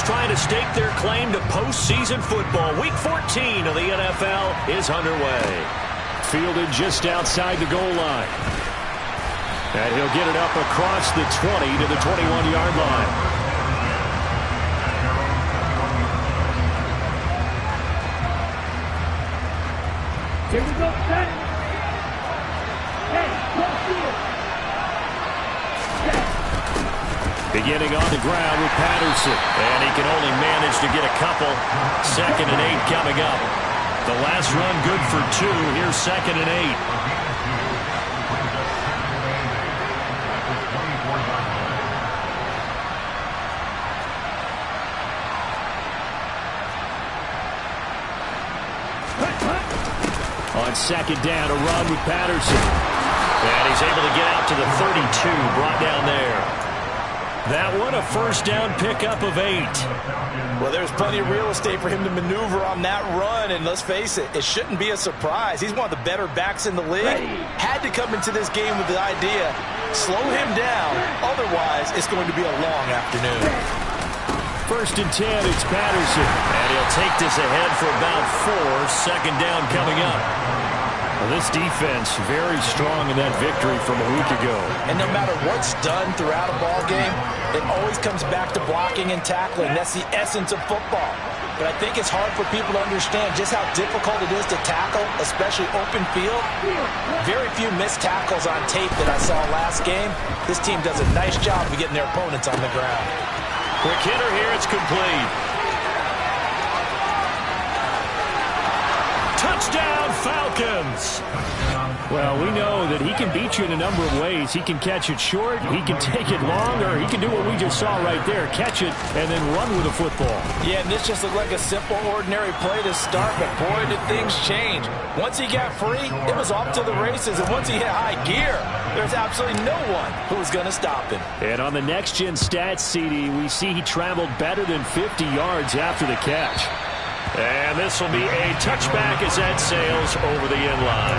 trying to stake their claim to postseason football. Week 14 of the NFL is underway. Fielded just outside the goal line. And he'll get it up across the 20 to the 21-yard line. Here we go, set. Hey, go field. Beginning on the ground with Patterson. And he can only manage to get a couple. 2nd and 8 coming up. The last run good for 2. Here's 2nd and 8. On 2nd down, a run with Patterson. And he's able to get out to the 32, brought down there. That one, a first down pickup of 8. Well, there's plenty of real estate for him to maneuver on that run, and let's face it, it shouldn't be a surprise. He's one of the better backs in the league. Had to come into this game with the idea, slow him down, otherwise it's going to be a long afternoon. 1st and 10, it's Patterson. And he'll take this ahead for about 4. 2nd down coming up. Well, this defense very strong in that victory from a week ago. And no matter what's done throughout a ball game, it always comes back to blocking and tackling. That's the essence of football. But I think it's hard for people to understand just how difficult it is to tackle, especially open field. Very few missed tackles on tape that I saw last game. This team does a nice job of getting their opponents on the ground. Quick hitter here, it's complete. Touchdown, Falcons! Well, we know that he can beat you in a number of ways. He can catch it short, he can take it long, or he can do what we just saw right there, catch it and then run with the football. Yeah, and this just looked like a simple, ordinary play to start, but boy, did things change. Once he got free, it was off to the races, and once he hit high gear, there's absolutely no one who was going to stop him. And on the next-gen stats, CD, we see he traveled better than 50 yards after the catch. And this will be a touchback as that sails over the end line.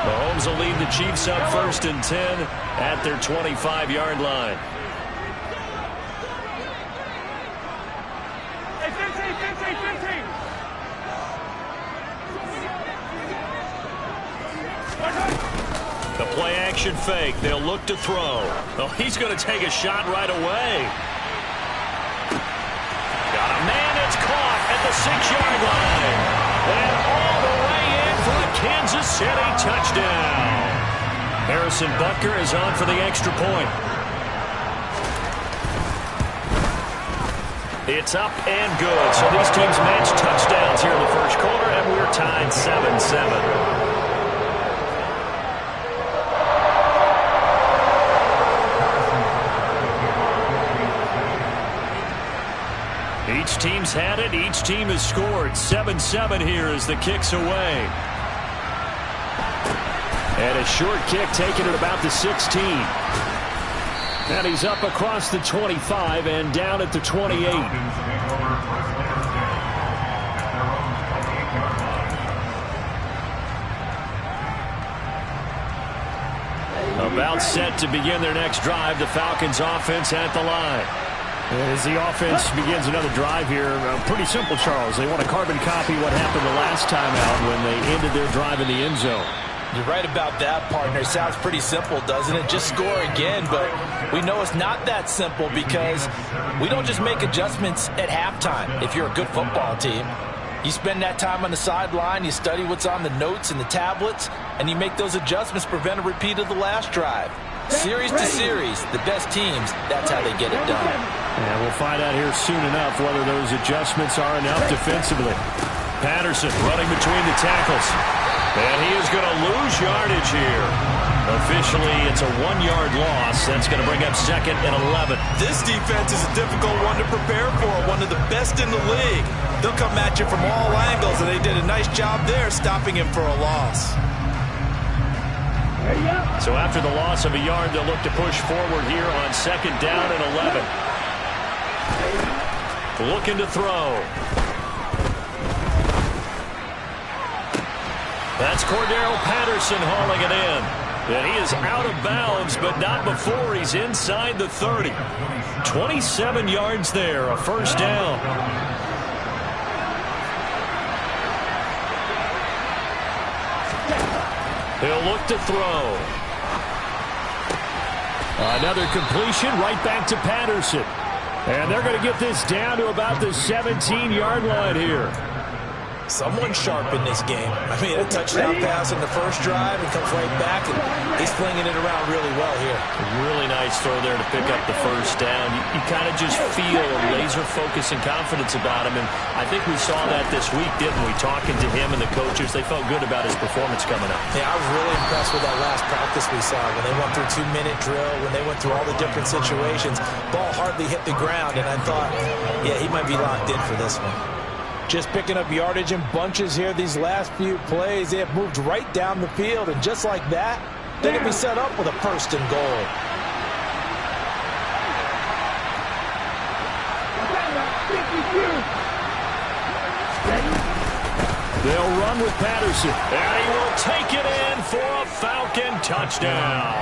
Mahomes will lead the Chiefs up 1st and 10 at their 25-yard line. The play-action fake. They'll look to throw. Oh, he's going to take a shot right away. Got a man that's caught at the 6-yard line. And all the way in for a Kansas City touchdown. Harrison Butker is on for the extra point. It's up and good. So these teams match touchdowns here in the first quarter, and we're tied 7-7. Each team's had it. Each team has scored. 7-7 here as the kick's away. And a short kick taken at about the 16. And he's up across the 25 and down at the 28. About set to begin their next drive. The Falcons offense at the line. As the offense begins another drive here, pretty simple, Charles. They want to carbon copy what happened the last time out when they ended their drive in the end zone. You're right about that, partner. Sounds pretty simple, doesn't it? Just score again, but we know it's not that simple because we don't just make adjustments at halftime if you're a good football team. You spend that time on the sideline, you study what's on the notes and the tablets, and you make those adjustments to prevent a repeat of the last drive. Series to series, the best teams, that's how they get it done. And we'll find out here soon enough whether those adjustments are enough defensively. Patterson running between the tackles. And he is going to lose yardage here. Officially, it's a 1-yard loss. That's going to bring up 2nd and 11. This defense is a difficult one to prepare for, one of the best in the league. They'll come at you from all angles, and they did a nice job there stopping him for a loss. So after the loss of a yard, they'll look to push forward here on 2nd down and 11. Looking to throw. That's Cordero Patterson hauling it in. And he is out of bounds, but not before he's inside the 30. 27 yards there, a first down. He'll look to throw. Another completion right back to Patterson. And they're going to get this down to about the 17-yard line here. Someone sharp in this game. I mean, a touchdown pass in the first drive and comes right back, and he's flinging it around really well here. Really nice throw there to pick up the first down. You kind of just feel a laser focus and confidence about him, and I think we saw that this week, didn't we? Talking to him and the coaches, they felt good about his performance coming up. Yeah, I was really impressed with that last practice we saw when they went through 2-minute drill, when they went through all the different situations. Ball hardly hit the ground, and I thought, yeah, he might be locked in for this one. Just picking up yardage in bunches here these last few plays. They have moved right down the field, and just like that, they're going to be set up with a first and goal. They'll run with Patterson, and he will take it in for a Falcon touchdown.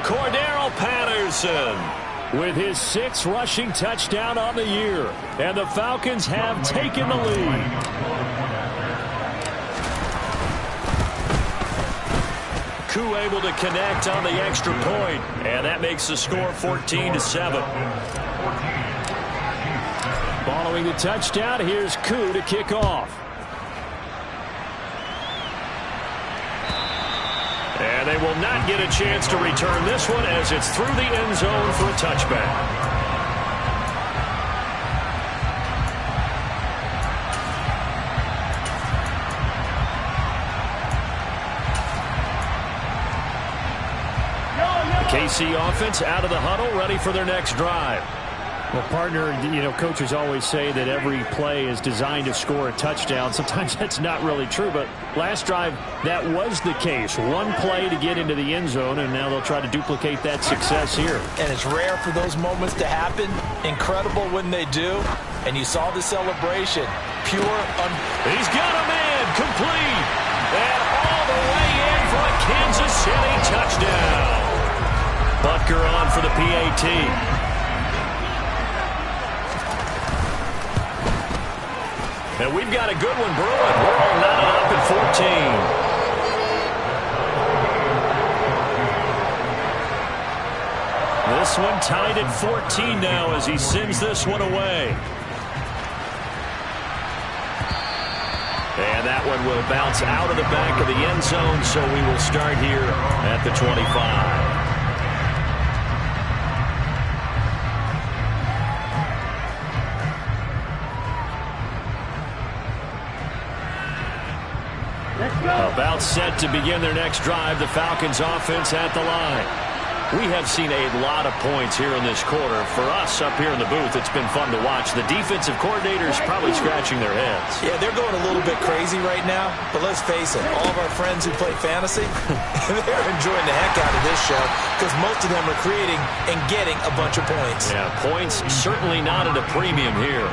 Cordero Patterson with his 6th rushing touchdown on the year. And the Falcons have taken the lead. Koo able to connect on the extra point, and that makes the score 14-7. Following the touchdown, here's Koo to kick off. And they will not get a chance to return this one as it's through the end zone for a touchback. The KC offense out of the huddle, ready for their next drive. Well, partner, you know, coaches always say that every play is designed to score a touchdown. Sometimes that's not really true, but last drive, that was the case. One play to get into the end zone, and now they'll try to duplicate that success here. And it's rare for those moments to happen. Incredible when they do. And you saw the celebration. He's got a man complete. And all the way in for a Kansas City touchdown. Butker on for the PAT. And we've got a good one brewing. We're all knotted up at 14. This one tied at 14 now as he sends this one away. And that one will bounce out of the back of the end zone, so we will start here at the 25. About set to begin their next drive, the Falcons offense at the line. We have seen a lot of points here in this quarter. For us up here in the booth, it's been fun to watch. The defensive coordinators probably scratching their heads. Yeah, they're going a little bit crazy right now, but let's face it, all of our friends who play fantasy, they're enjoying the heck out of this show because most of them are creating and getting a bunch of points. Yeah, points certainly not at a premium here.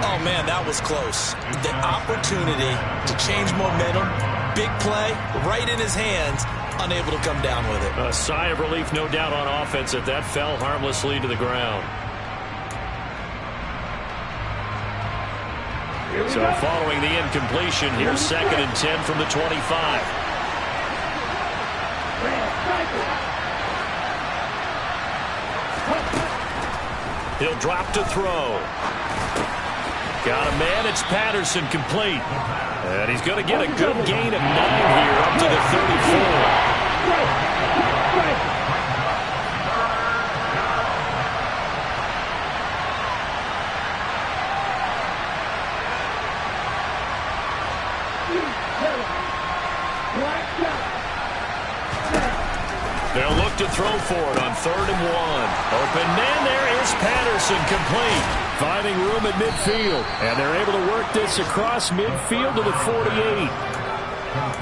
Oh, man, that was close. The opportunity to change momentum, big play, right in his hands, unable to come down with it. A sigh of relief, no doubt, on offense that fell harmlessly to the ground. So following the incompletion, here's 2nd and 10 from the 25. He'll drop to throw. Got a man, it's Patterson, complete. And he's going to get a good gain of 9 here up to the 34. They'll look to throw for it on 3rd and 1. Open man, there is Patterson, complete. Finding room at midfield. And they're able to work this across midfield to the 48.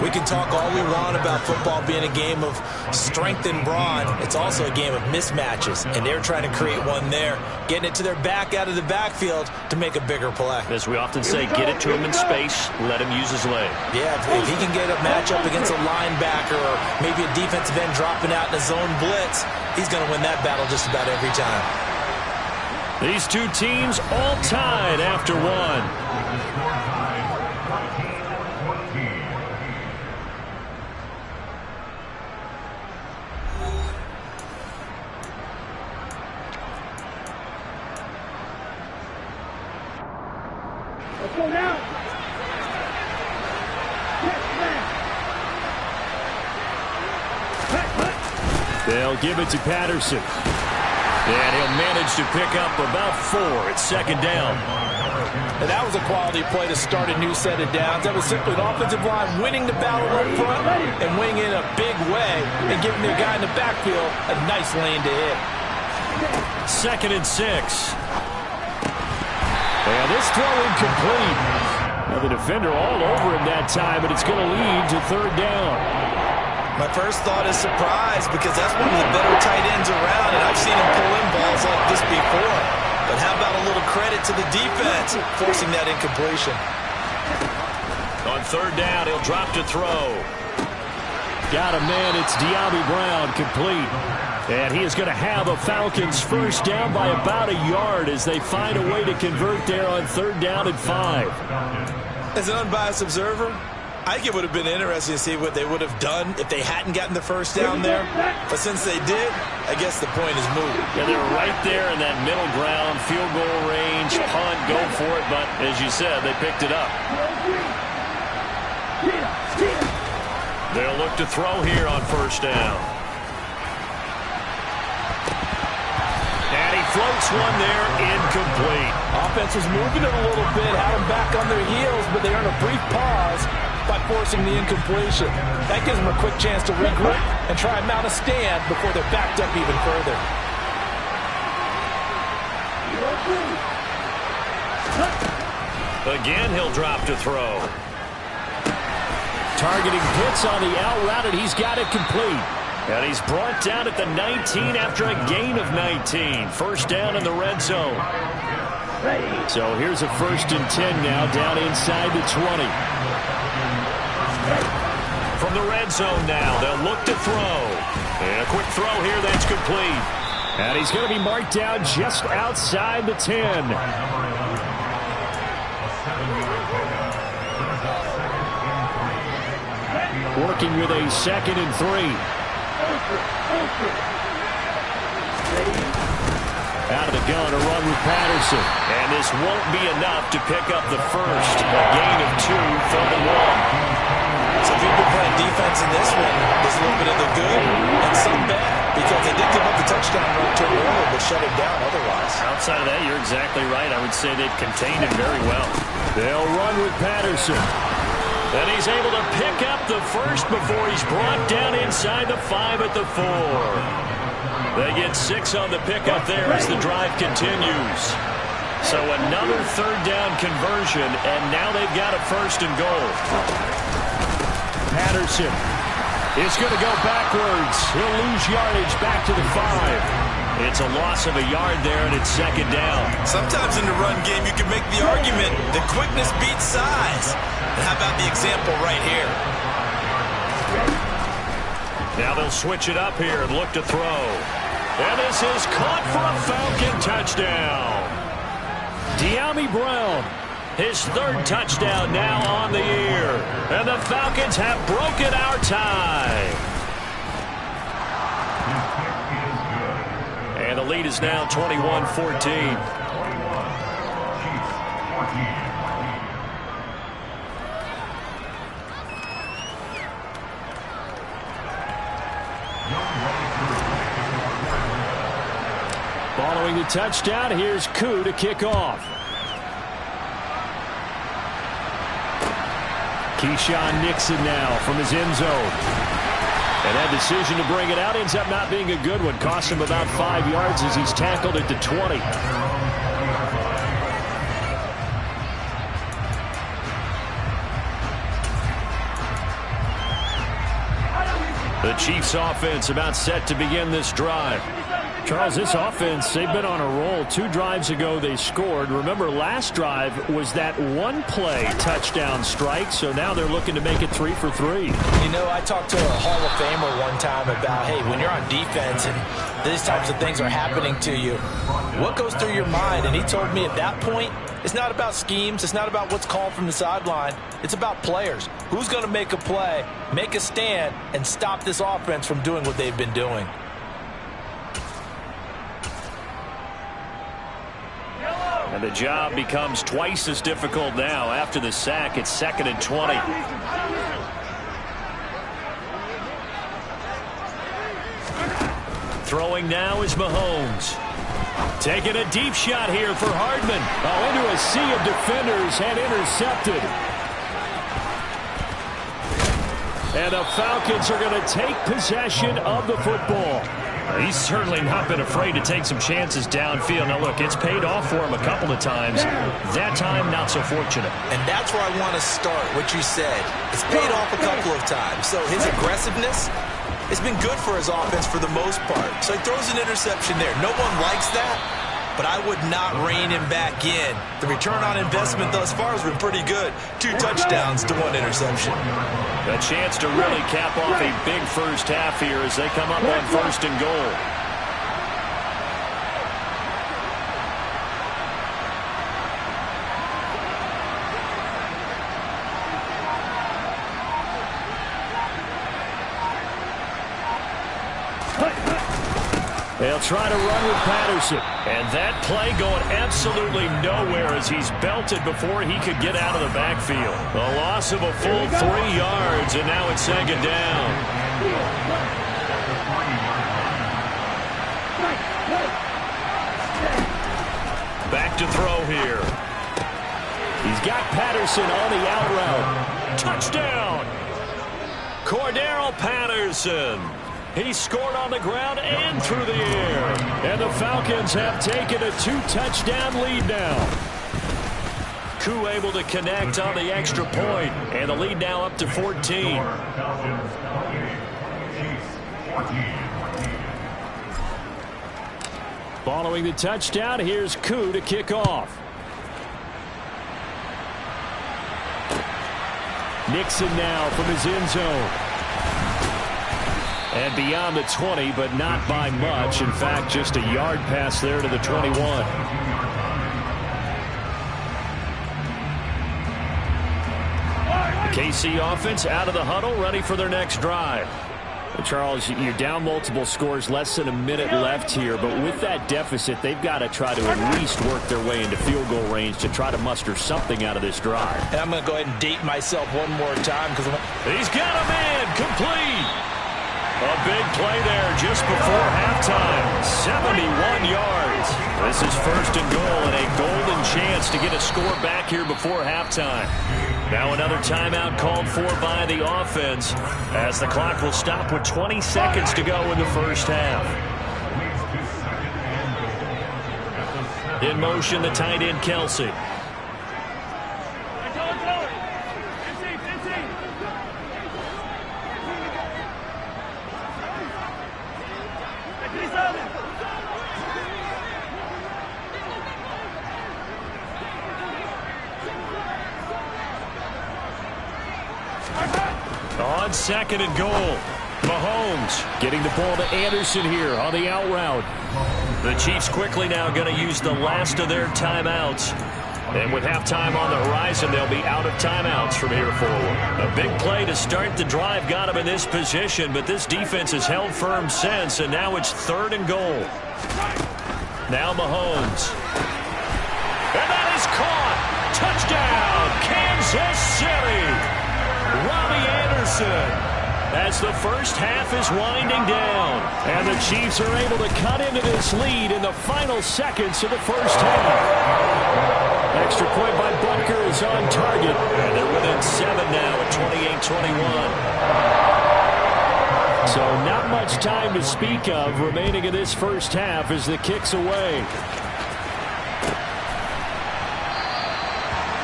We can talk all we want about football being a game of strength and brawn. It's also a game of mismatches, and they're trying to create one there, getting it to their back out of the backfield to make a bigger play. As we often say, get it to him in space, let him use his leg. Yeah, if he can get a matchup against a linebacker or maybe a defensive end dropping out in a zone blitz, he's going to win that battle just about every time. These two teams all tied after one. Let's go now. They'll give it to Patterson. And he'll manage to pick up about 4. It's second down. And that was a quality play to start a new set of downs. That was simply an offensive line winning the battle up front and winning in a big way and giving their guy in the backfield a nice lane to hit. Second and 6. And this throw incomplete. Now the defender all over him that time, but it's going to lead to third down. My first thought is surprise because that's one of the better tight ends around, and I've seen him pull in balls like this before. But how about a little credit to the defense forcing that incompletion? On third down, he'll drop to throw. Got a man, it's Dyami Brown, complete. And he is going to have a Falcons first down by about a yard as they find a way to convert there on third down and 5. As an unbiased observer, I think it would have been interesting to see what they would have done if they hadn't gotten the first down there. But since they did, I guess the point is moot. Yeah, they're right there in that middle ground, field goal range, punt, go for it. But as you said, they picked it up. They'll look to throw here on first down. And he floats one there, incomplete. Offense was moving it a little bit, had them back on their heels, but they earned a brief pause by forcing the incompletion. That gives them a quick chance to regroup and try and mount a stand before they're backed up even further. Again, he'll drop to throw. Targeting Pitts on the out route, and he's got it complete. And he's brought down at the 19 after a gain of 19. First down in the red zone. So here's a 1st and 10 now, down inside the 20. From the red zone now, they'll look to throw. And a quick throw here that's complete. And he's going to be marked down just outside the 10. Working with a 2nd and 3. Out of the gun, a run with Patterson. And this won't be enough to pick up the first. A gain of 2, 3rd and 1. So if you've been playing defense in this one, there's a little bit of the good and some bad because they did give up the touchdown run to him earlier, but shut him down otherwise. Outside of that, you're exactly right. I would say they've contained him very well. They'll run with Patterson. And he's able to pick up the first before he's brought down inside the 5 at the 4. They get 6 on the pickup there as the drive continues. So another third down conversion, and now they've got a 1st and goal. Patterson is going to go backwards. He'll lose yardage back to the 5. It's a loss of a yard there, and it's 2nd down. Sometimes in the run game, you can make the argument that quickness beats size. And how about the example right here? Now they'll switch it up here and look to throw. And this is caught for a Falcon touchdown. Dyami Brown, his 3rd touchdown now on the year. And the Falcons have broken our tie. And the lead is now 21-14. Following the touchdown, here's Koo to kick off. Keyshawn Nixon now from his end zone. And that decision to bring it out ends up not being a good one. Costs him about 5 yards as he's tackled at the 20. The Chiefs offense about set to begin this drive. Charles, this offense, they've been on a roll. 2 drives ago they scored. Remember, last drive was that one-play touchdown strike, so now they're looking to make it 3 for 3. You know, I talked to a Hall of Famer one time about, hey, when you're on defense and these types of things are happening to you, what goes through your mind? And he told me at that point, it's not about schemes. It's not about what's called from the sideline. It's about players. Who's going to make a play, make a stand, and stop this offense from doing what they've been doing? And the job becomes twice as difficult now. After the sack, it's 2nd and 20. Throwing now is Mahomes. Taking a deep shot here for Hardman. Oh, into a sea of defenders and intercepted. And the Falcons are going to take possession of the football. He's certainly not been afraid to take some chances downfield. Now, look, it's paid off for him a couple of times. That time, not so fortunate. And that's where I want to start, what you said. It's paid off a couple of times. So his aggressiveness, it's been good for his offense for the most part. So he throws an interception there. No one likes that, but I would not rein him back in. The return on investment thus far has been pretty good. 2 touchdowns to 1 interception. A chance to really cap off a big first half here as they come up on 1st and goal. They'll try to run with Patterson. And that play going absolutely nowhere as he's belted before he could get out of the backfield. A loss of a full 3 yards, and now it's 2nd down. Back to throw here. He's got Patterson on the out route. Touchdown! Cordarrelle Patterson. He scored on the ground and through the air. And the Falcons have taken a 2-touchdown lead now. Koo able to connect on the extra point. And the lead now up to 14. Following the touchdown, here's Koo to kick off. Nixon now from his end zone. And beyond the 20, but not by much. In fact, just a yard pass there to the 21. The KC offense out of the huddle, ready for their next drive. Charles, you're down multiple scores, less than a minute left here. But with that deficit, they've got to try to at least work their way into field goal range to try to muster something out of this drive. And I'm going to go ahead and date myself one more time. He's got a man complete. A big play there just before halftime. 71 yards. This is 1st and goal and a golden chance to get a score back here before halftime. Now another timeout called for by the offense as the clock will stop with 20 seconds to go in the first half. In motion, the tight end, Kelsey. On 2nd and goal, Mahomes getting the ball to Anderson here on the out route. The Chiefs quickly now going to use the last of their timeouts. And with halftime on the horizon, they'll be out of timeouts from here forward. A big play to start the drive got him in this position, but this defense has held firm since, and now it's 3rd and goal. Now Mahomes. And that is caught. Touchdown, Kansas City. Robbie Anderson. As the first half is winding down. And the Chiefs are able to cut into this lead in the final seconds of the first half. Extra point by Butker is on target. And they're within 7 now at 28-21. So not much time to speak of remaining in this first half as the kick's away.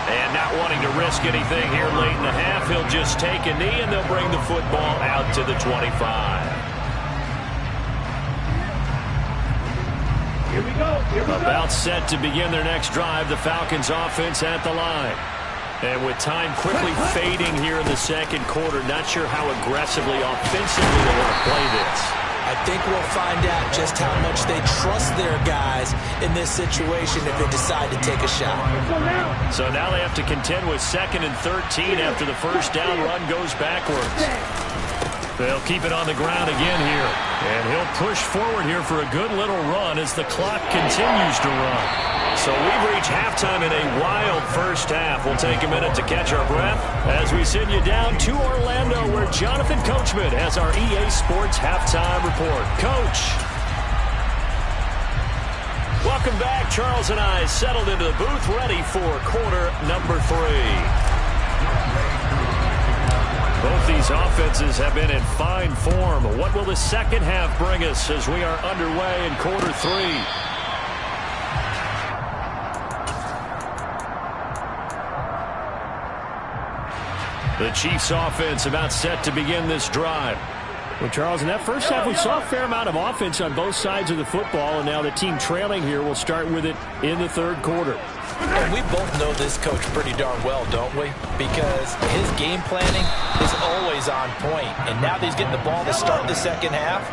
And not wanting to risk anything here late in the half, he'll just players take a knee, and they'll bring the football out to the 25. Here we go. About set to begin their next drive, the Falcons offense at the line. And with time quickly fading here in the second quarter, not sure how aggressively, offensively they want to play this. I think we'll find out just how much they trust their guys in this situation if they decide to take a shot. So now they have to contend with 2nd and 13 after the first down run goes backwards. They'll keep it on the ground again here. And he'll push forward here for a good little run as the clock continues to run. So we've reached halftime in a wild first half. We'll take a minute to catch our breath as we send you down to Orlando, where Jonathan Coachman has our EA Sports halftime report. Coach. Welcome back. Charles and I settled into the booth, ready for quarter number 3. Both these offenses have been in fine form. What will the second half bring us as we are underway in quarter 3? The Chiefs offense about set to begin this drive. Well, Charles, in that first half, we saw a fair amount of offense on both sides of the football, and now the team trailing here will start with it in the third quarter. And we both know this coach pretty darn well, don't we? Because his game planning is always on point. And now that he's getting the ball to start the second half,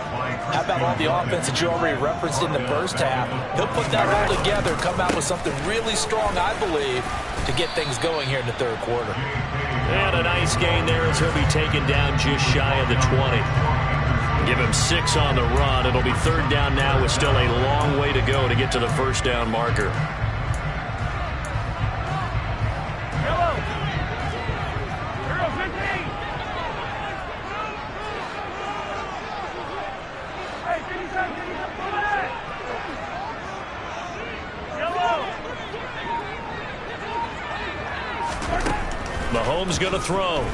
how about all the offense that you already referenced in the first half? He'll put that all together, come out with something really strong, I believe, to get things going here in the third quarter. And a nice gain there as he'll be taken down just shy of the 20. Give him 6 on the run. It'll be third down now with still a long way to go to get to the first down marker. Mahomes going to throw.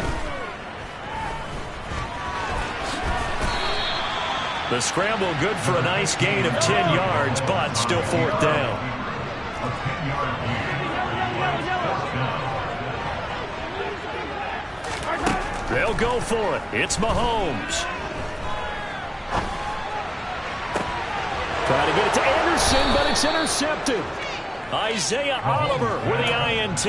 The scramble good for a nice gain of 10 yards, but still fourth down. They'll go for it. It's Mahomes. Trying to get it to Anderson, but it's intercepted. Isaiah Oliver with the INT.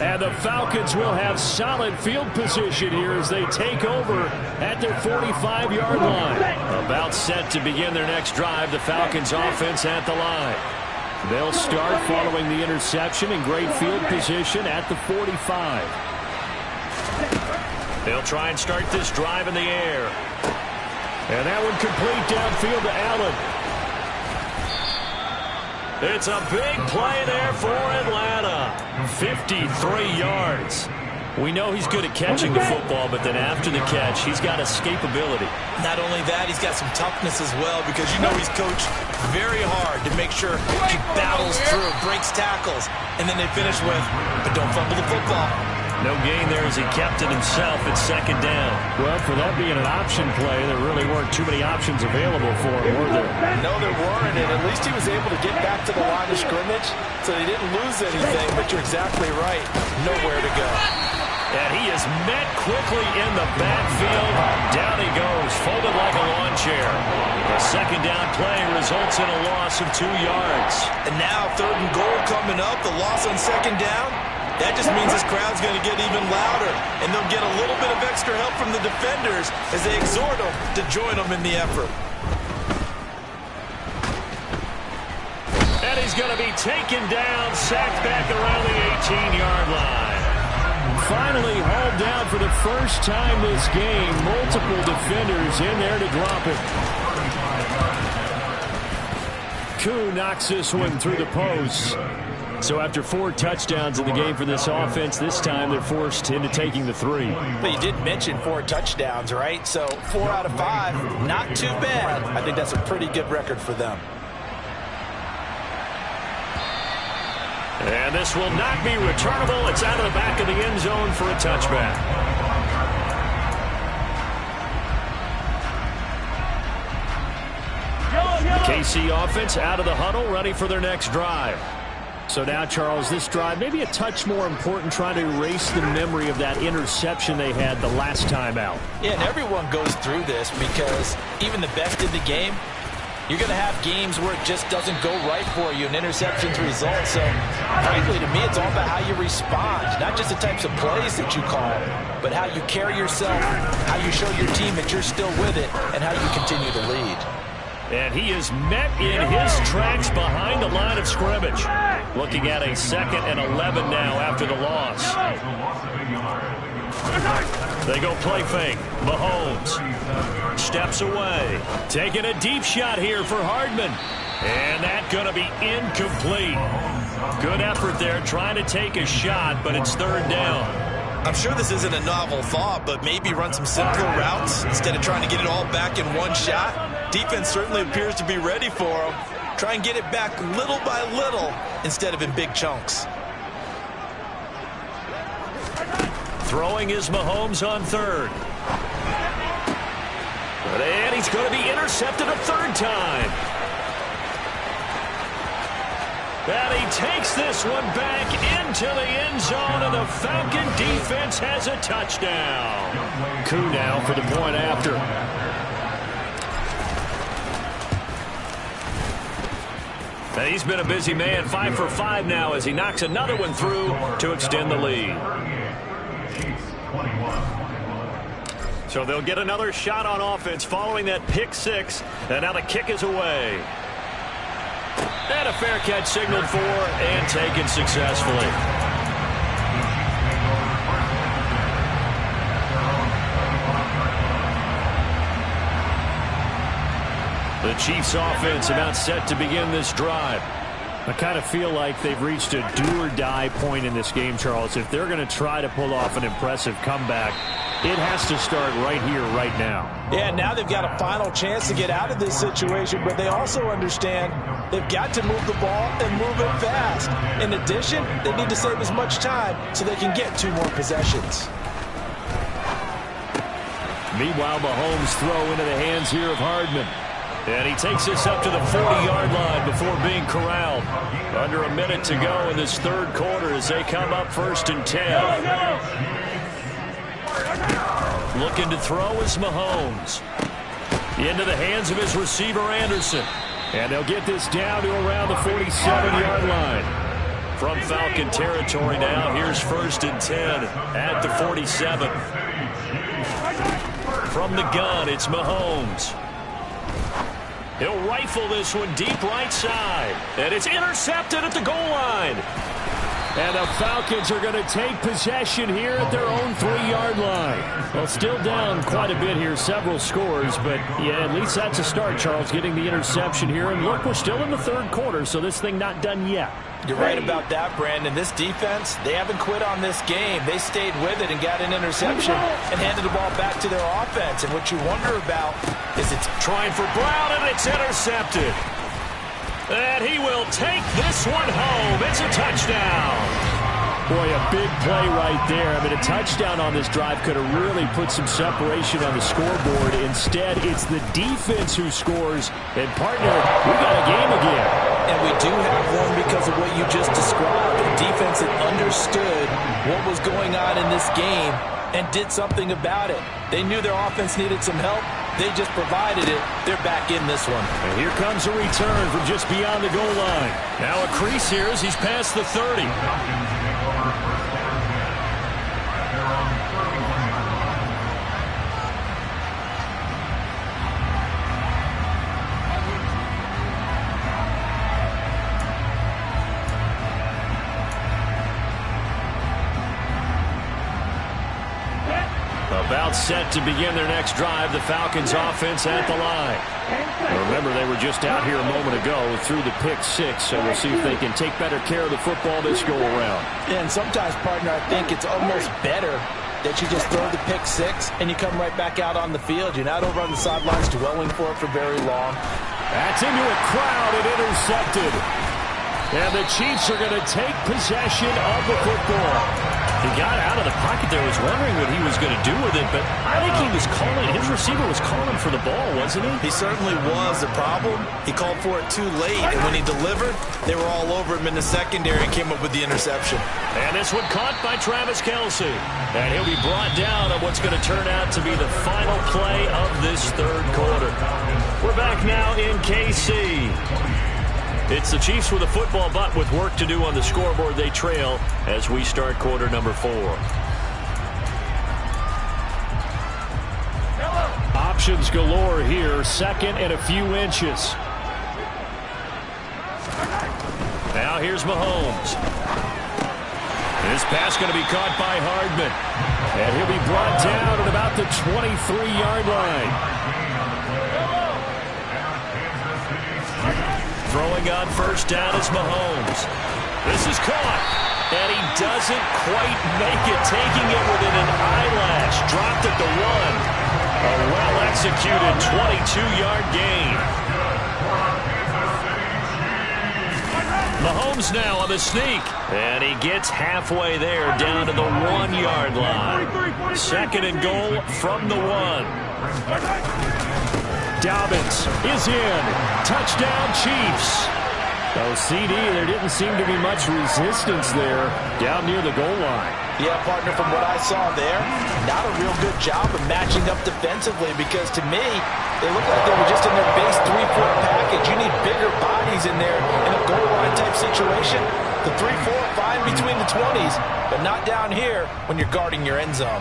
And the Falcons will have solid field position here as they take over at their 45-yard line. About set to begin their next drive, the Falcons offense at the line. They'll start following the interception in great field position at the 45. They'll try and start this drive in the air. And that one complete downfield to Allen. It's a big play there for Atlanta. 53 yards. We know he's good at catching the football, but then after the catch, he's got escapability. Not only that, he's got some toughness as well, because you know he's coached very hard to make sure he battles through, breaks tackles, and then they finish with, but don't fumble the football. No gain there as he kept it himself at second down. Well, for that being an option play, there really weren't too many options available for him, were there? No, there weren't, and at least he was able to get back to the line of scrimmage, so he didn't lose anything, but you're exactly right. Nowhere to go. And he is met quickly in the backfield. Down he goes, folded like a lawn chair. The second down play results in a loss of 2 yards. And now third and goal coming up, the loss on second down. That just means this crowd's going to get even louder, and they'll get a little bit of extra help from the defenders as they exhort them to join them in the effort. And he's going to be taken down, sacked back around the 18-yard line. Finally hauled down for the first time this game. Multiple defenders in there to drop it. Koo knocks this one through the post. So after 4 touchdowns in the game for this offense, this time they're forced into taking the 3. But you did mention 4 touchdowns, right? So 4 out of 5, not too bad. I think that's a pretty good record for them. And this will not be returnable. It's out of the back of the end zone for a touchback. KC offense out of the huddle, ready for their next drive. So now, Charles, this drive maybe a touch more important, trying to erase the memory of that interception they had the last time out. Yeah, and everyone goes through this because even the best in the game, you're going to have games where it just doesn't go right for you, and interceptions result. So, frankly, to me, it's all about how you respond, not just the types of plays that you call, but how you carry yourself, how you show your team that you're still with it, and how you continue to lead. And he is met in his tracks behind the line of scrimmage. Looking at a 2nd and 11 now after the loss. They go play fake. Mahomes steps away. Taking a deep shot here for Hardman. And that's going to be incomplete. Good effort there trying to take a shot, but it's 3rd down. I'm sure this isn't a novel thought, but maybe run some simpler routes instead of trying to get it all back in one shot. Defense certainly appears to be ready for him. Try and get it back little by little instead of in big chunks. Throwing is Mahomes on 3rd. And he's going to be intercepted a 3rd time. And he takes this one back into the end zone, and the Falcon defense has a touchdown. Coup now for the point after. And he's been a busy man, 5 for 5 now as he knocks another one through to extend the lead. So they'll get another shot on offense following that pick 6, and now the kick is away. And a fair catch signaled for and taken successfully. The Chiefs offense about set to begin this drive. I kind of feel like they've reached a do-or-die point in this game, Charles. If they're going to try to pull off an impressive comeback, it has to start right here, right now. Yeah, now they've got a final chance to get out of this situation, but they also understand they've got to move the ball and move it fast. In addition, they need to save as much time so they can get 2 more possessions. Meanwhile, Mahomes throw into the hands here of Hardman. And he takes this up to the 40-yard line before being corralled. Under a minute to go in this 3rd quarter as they come up 1st and 10. Looking to throw is Mahomes. Into the hands of his receiver, Anderson. And they'll get this down to around the 47-yard line. From Falcon territory now, here's 1st and 10 at the 47. From the gun, it's Mahomes. He'll rifle this one deep right side. And it's intercepted at the goal line. And the Falcons are going to take possession here at their own 3-yard line. Well, still down quite a bit here, several scores, but yeah, at least that's a start, Charles, getting the interception here. And look, we're still in the 3rd quarter, so this thing not done yet. You're right about that, Brandon. This defense, they haven't quit on this game. They stayed with it and got an interception and handed the ball back to their offense. And what you wonder about is it's trying for Brown, and it's intercepted. And he will take this one home. It's a touchdown. Boy, a big play right there. I mean, a touchdown on this drive could have really put some separation on the scoreboard. Instead, it's the defense who scores. And, partner, we got a game again. And we do have one because of what you just described. A defense that understood what was going on in this game and did something about it. They knew their offense needed some help. They just provided it. They're back in this one. And here comes a return from just beyond the goal line. Now a crease here as he's past the 30. About set to begin their next drive, the Falcons offense at the line. Remember, they were just out here a moment ago through the pick 6, so we'll see if they can take better care of the football this go-around. And sometimes, partner, I think it's almost better that you just throw the pick 6 and you come right back out on the field. You're not over on the sidelines dwelling for it for very long. That's into a crowd and intercepted. And the Chiefs are going to take possession of the football. He got out of the pocket there, was wondering what he was going to do with it, but I think he was calling, his receiver was calling for the ball, wasn't he? He certainly was. The problem, he called for it too late, and when he delivered, they were all over him in the secondary and came up with the interception. And this one caught by Travis Kelce. And he'll be brought down on what's going to turn out to be the final play of this third quarter. We're back now in KC. It's the Chiefs with a football, but with work to do on the scoreboard, they trail as we start quarter number 4. Options galore here. Second and a few inches. Now here's Mahomes. This pass going to be caught by Hardman. And he'll be brought down at about the 23-yard line. Throwing on first down is Mahomes. This is caught. And he doesn't quite make it, taking it within an eyelash. Dropped at the 1. A well-executed 22-yard gain. Mahomes now on the sneak. And he gets halfway there, down to the 1-yard line. Second and goal from the 1. Dobbins is in. Touchdown, Chiefs. Oh, CD, there didn't seem to be much resistance there down near the goal line. Yeah, partner, from what I saw there, not a real good job of matching up defensively because to me, they look like they were just in their base 3-4 package. You need bigger bodies in there in a goal line type situation. The 3-4, fine between the 20s, but not down here when you're guarding your end zone.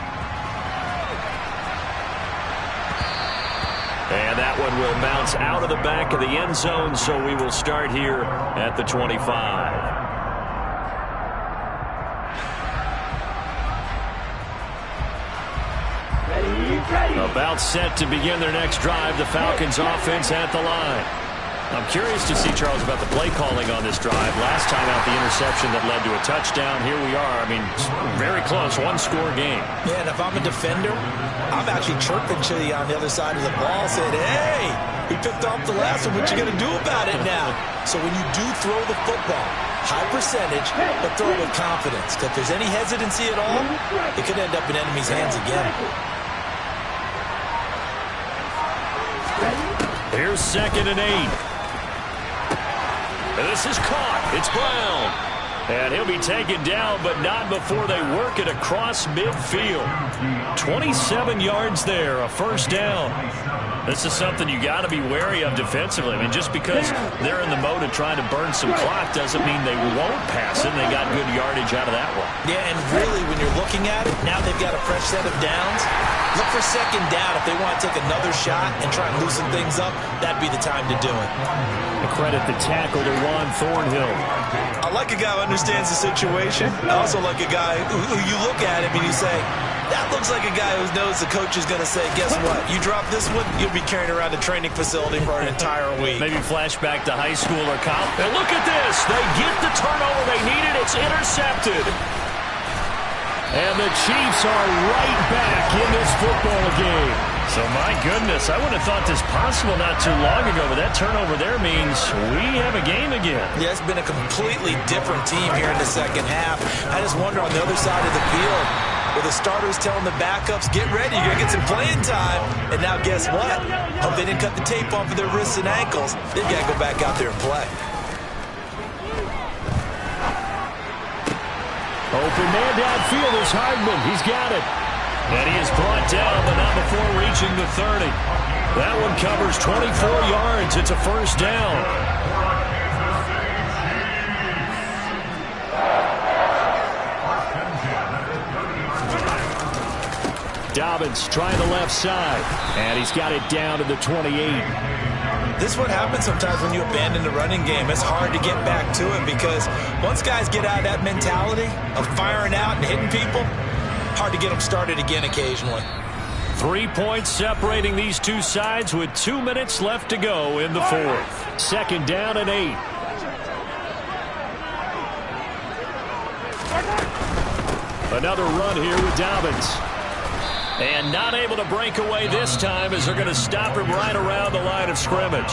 And that one will bounce out of the back of the end zone, so we will start here at the 25. About set to begin their next drive, the Falcons offense at the line. I'm curious to see, Charles, about the play calling on this drive. Last time out, the interception that led to a touchdown. Here we are. I mean, very close, one-score game. Yeah, and if I'm a defender, I'm actually chirping to you on the other side of the ball, saying, hey, he picked off the last one. What you going to do about it now? So when you do throw the football, high percentage, but throw it with confidence. If there's any hesitancy at all, it could end up in enemy's hands again. Here's 2nd and 8. This is caught. It's Brown. And he'll be taken down, but not before they work it across midfield. 27 yards there, a first down. This is something you got to be wary of defensively. I mean, just because they're in the mode of trying to burn some clock doesn't mean they won't pass it. They got good yardage out of that one. Yeah, and really, when you're looking at it, now they've got a fresh set of downs. Look for 2nd down. If they want to take another shot and try and loosen things up, that'd be the time to do it. I credit the tackle to Juan Thornhill. I like a guy who understands the situation. I also like a guy who you look at him and you say, that looks like a guy who knows the coach is going to say, guess what? You drop this one, you'll be carrying around the training facility for an entire week. Maybe flashback to high school or college. And look at this. They get the turnover they needed. It's intercepted. And the Chiefs are right back in this football game. So, my goodness, I wouldn't have thought this possible not too long ago, but that turnover there means we have a game again. Yeah, it's been a completely different team here in the second half. I just wonder on the other side of the field, where the starters telling the backups, get ready, you're going to get some playing time. And now guess what? Hope they didn't cut the tape off of their wrists and ankles. They've got to go back out there and play. Open man downfield is Hardman. He's got it. And he is brought down, but not before reaching the 30. That one covers 24 yards. It's a first down. Dobbins trying the left side. And he's got it down to the 28. This is what happens sometimes when you abandon the running game. It's hard to get back to it because once guys get out of that mentality of firing out and hitting people, hard to get them started again occasionally. 3 points separating these two sides with 2 minutes left to go in the fourth. 2nd down and 8. Another run here with Dobbins. And not able to break away this time as they're going to stop him right around the line of scrimmage.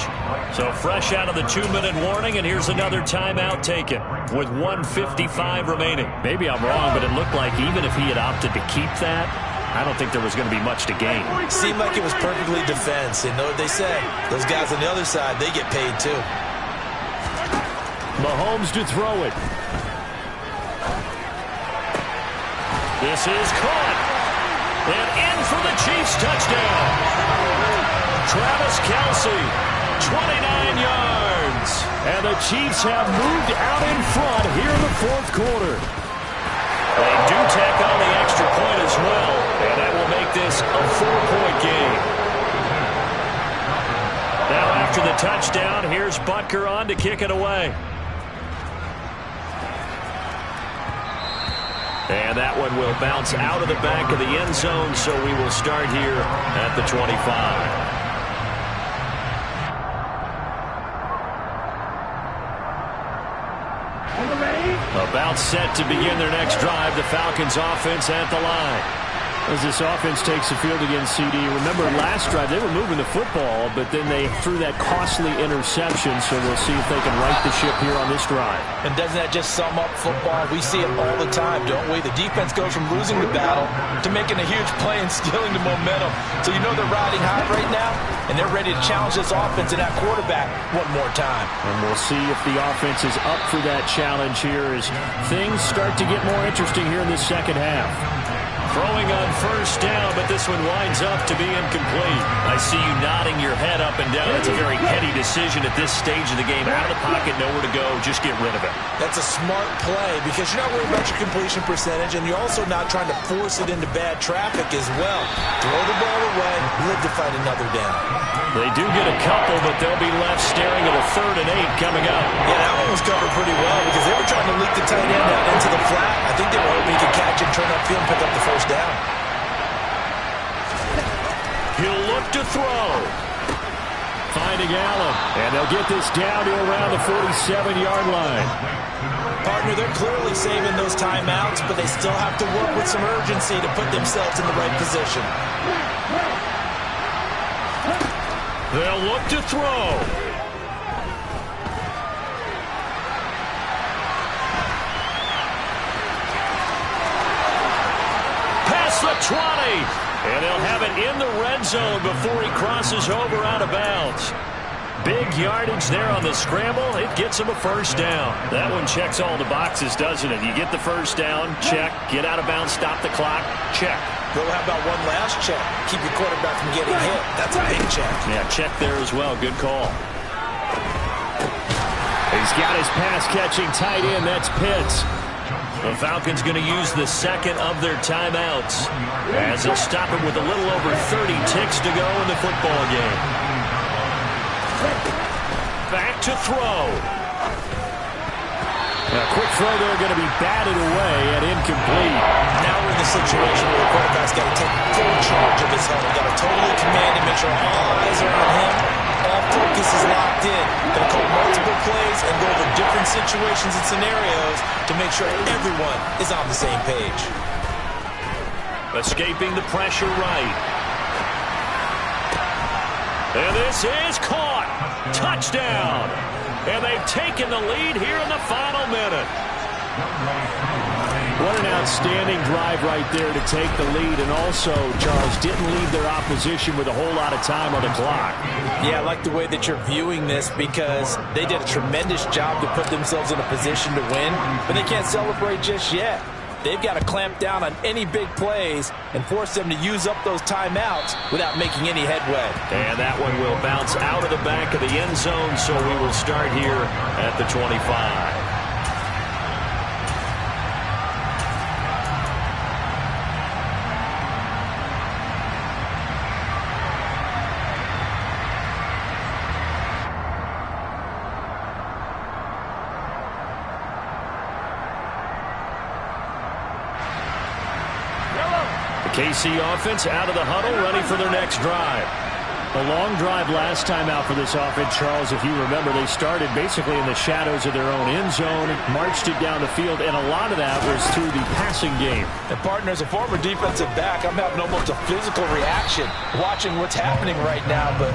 So fresh out of the 2-minute warning, and here's another timeout taken with 1:55 remaining. Maybe I'm wrong, but it looked like even if he had opted to keep that, I don't think there was going to be much to gain. Seemed like it was perfectly defense. And know what they say? Those guys on the other side, they get paid too. Mahomes to throw it. This is caught. And in for the Chiefs touchdown. Travis Kelce, 29 yards. And the Chiefs have moved out in front here in the fourth quarter. They do tack on the extra point as well, and that will make this a 4-point game. Now after the touchdown, here's Butker on to kick it away. And that one will bounce out of the back of the end zone, so we will start here at the 25. About set to begin their next drive, the Falcons offense at the line. As this offense takes the field against CD, remember last drive they were moving the football, but then they threw that costly interception, so we'll see if they can right the ship here on this drive. And doesn't that just sum up football? We see it all the time, don't we? The defense goes from losing the battle to making a huge play and stealing the momentum. So you know they're riding high right now, and they're ready to challenge this offense and that quarterback one more time. And we'll see if the offense is up for that challenge here as things start to get more interesting here in the second half. Throwing on first down, but this one winds up to be incomplete. I see you nodding your head up and down. It's a very petty decision at this stage of the game. Out of the pocket, nowhere to go. Just get rid of it. That's a smart play because you're not worried about your completion percentage, and you're also not trying to force it into bad traffic as well. Throw the ball away, live to fight another down. They do get a couple, but they'll be left staring at a 3rd and 8 coming up. Yeah, that one was covered pretty well because they were trying to leak the tight end out into the flat. I think they were hoping he could catch it, turn upfield, and pick up the first down. He'll look to throw. Finding Allen. And they'll get this down to around the 47-yard line. Partner, they're clearly saving those timeouts, but they still have to work with some urgency to put themselves in the right position. They'll look to throw. Past the 20. And they'll have it in the red zone before he crosses over out of bounds. Big yardage there on the scramble. It gets him a first down. That one checks all the boxes, doesn't it? You get the first down, check. Get out of bounds, stop the clock, check. Well, how about one last check? Keep your quarterback from getting hit. That's a big check. Yeah, check there as well. Good call. He's got his pass-catching tight end. That's Pitts. The Falcons going to use the second of their timeouts as they'll stop him with a little over 30 ticks to go in the football game. Back to throw. A quick throw there going to be batted away and incomplete. Now we're in the situation where the quarterback's got to take full charge of his helmet. Got to totally command him, make sure all eyes are on him. All focus is locked in. Going to call multiple plays and go over different situations and scenarios to make sure everyone is on the same page. Escaping the pressure right. And this is caught. Touchdown. And they've taken the lead here in the final minute. What an outstanding drive right there to take the lead. And also, Charles, didn't leave their opposition with a whole lot of time on the clock. Yeah, I like the way that you're viewing this because they did a tremendous job to put themselves in a position to win, but they can't celebrate just yet. They've got to clamp down on any big plays and force them to use up those timeouts without making any headway. And that one will bounce out of the back of the end zone, so we will start here at the 25. KC offense out of the huddle, ready for their next drive. A long drive last time out for this offense, Charles. If you remember, they started basically in the shadows of their own end zone, marched it down the field, and a lot of that was through the passing game. And partner, as a former defensive back, I'm having almost a physical reaction watching what's happening right now. But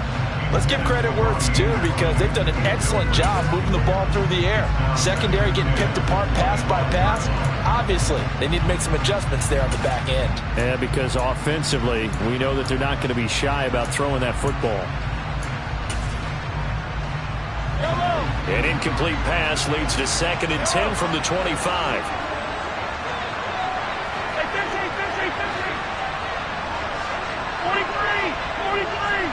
let's give credit where it's due, because they've done an excellent job moving the ball through the air. Secondary getting picked apart pass by pass. Obviously, they need to make some adjustments there on the back end. Yeah, because offensively, we know that they're not going to be shy about throwing that football. An incomplete pass leads to 2nd and 10 from the 25. Hey, 43.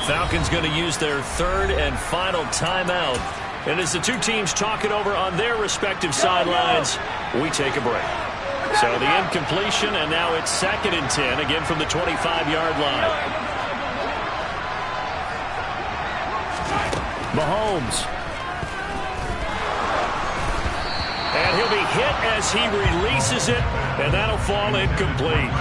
Falcons going to use their 3rd and final timeout. And as the two teams talk it over on their respective sidelines, we take a break. So the incompletion, and now it's 2nd and 10, again from the 25-yard line. Mahomes. And he'll be hit as he releases it, and that'll fall incomplete.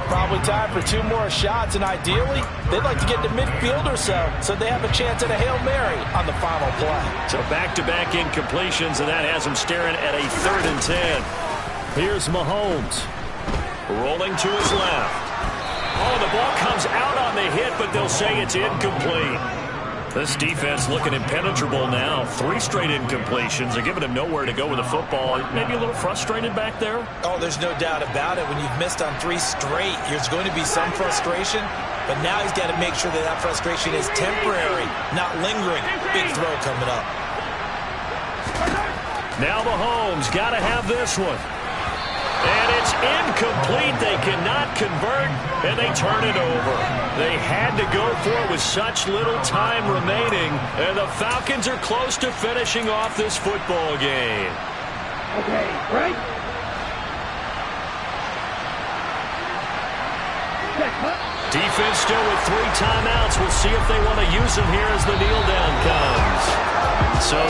Probably time for 2 more shots, and ideally, they'd like to get to midfield or so they have a chance at a Hail Mary on the final play. So back-to-back incompletions, and that has them staring at a 3rd and 10. Here's Mahomes. Rolling to his left. Oh, the ball comes out on the hit, but they'll say it's incomplete. This defense looking impenetrable now. 3 straight incompletions. They're giving him nowhere to go with the football. Maybe a little frustrated back there? Oh, there's no doubt about it. When you've missed on 3 straight, there's going to be some frustration. But now he's got to make sure that that frustration is temporary, not lingering. Big throw coming up. Now Mahomes got to have this one. And it's incomplete. They cannot convert, and they turn it over. They had to go for it with such little time remaining, and the Falcons are close to finishing off this football game. Okay, right? Defense still with 3 timeouts. We'll see if they want to use them here as the kneel down comes. So